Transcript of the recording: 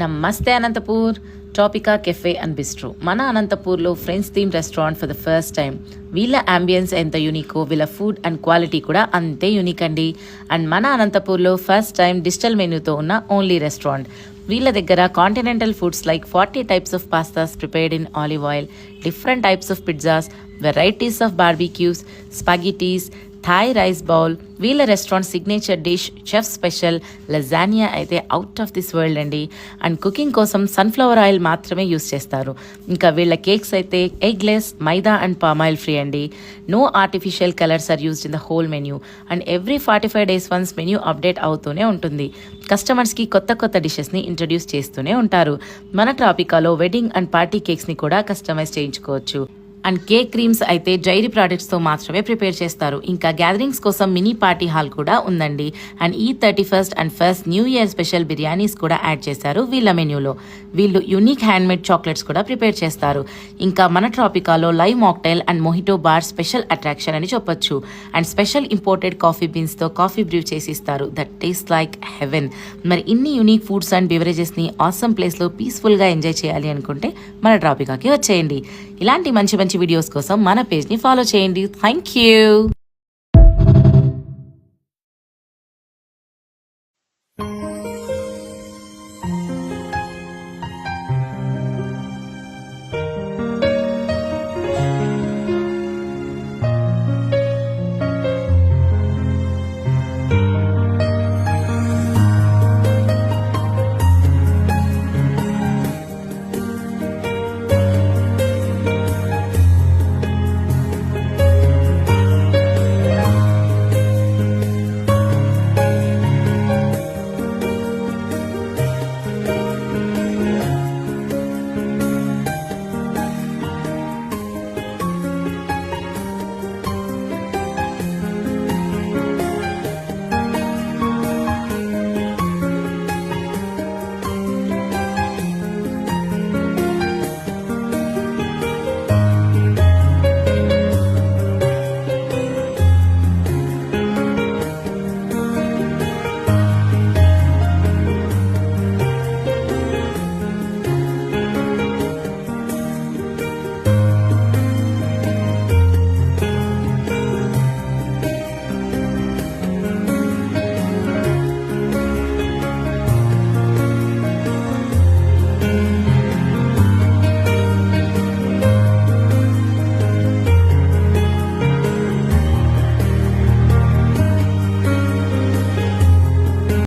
నమస్తే Anantapur. ట్రాపికా cafe and bistro మన అనంతపూర్లో friends theme restaurant for the first time. వీళ్ళ అంబియన్స్ ఎంత యూనికో వీళ్ళ ఫుడ్ అండ్ క్వాలిటీ కూడా అంతే యూనిక్ అండి. అండ్ మన అనంతపూర్లో ఫస్ట్ టైం డిజిటల్ మెనూతో ఉన్న ఓన్లీ రెస్టారెంట్. వీళ్ళ దగ్గర continental foods like 40 types of pastas prepared in olive oil, different types of pizzas, varieties of barbecues, spaghettis, Thai rice bowl. వీళ్ళ restaurant signature dish chef special lasagna అయితే out of this world అండి. And cooking కోసం sunflower oil మాత్రమే use చేస్తారు. ఇంకా వీళ్ళ cakes అయితే eggless, మైదా అండ్ పామాయిల్ ఫ్రీ అండి. No artificial colours are used in the whole menu. And every 45 days once menu update అవుతూనే ఉంటుంది. కస్టమర్స్కి కొత్త కొత్త డిషెస్ని ఇంట్రడ్యూస్ చేస్తూనే ఉంటారు. మన ట్రాపికాలో వెడ్డింగ్ అండ్ పార్టీ కేక్స్ని కూడా కస్టమైజ్ చేయించుకోవచ్చు. అండ్ కేక్ క్రీమ్స్ అయితే డైరీ ప్రోడక్ట్స్తో మాత్రమే ప్రిపేర్ చేస్తారు. ఇంకా గ్యాదరింగ్స్ కోసం మినీ పార్టీ హాల్ కూడా ఉందండి. అండ్ ఈ 31st and first new year special biryanis కూడా యాడ్ చేశారు వీళ్ళ మెన్యూలో. వీళ్ళు యూనిక్ హ్యాండ్మేడ్ చాక్లెట్స్ కూడా ప్రిపేర్ చేస్తారు. ఇంకా మన ట్రాపికాలో live mocktail and mojito bar special attraction అని చెప్పొచ్చు. అండ్ స్పెషల్ ఇంపోర్టెడ్ కాఫీ బీన్స్తో కాఫీ బ్రూ చేసిస్తారు. That taste like heaven. మరి ఇన్ని యూనిక్ ఫుడ్స్ అండ్ బెవరేజెస్ని ఆసమ్ ప్లేస్లో పీస్ఫుల్గా ఎంజాయ్ చేయాలి అనుకుంటే మన ట్రాపికాకి వచ్చేయండి. ఇలాంటి మంచి మంచి వీడియోస్ కోసం మన పేజ్ని ఫాలో చేయండి. Thank you.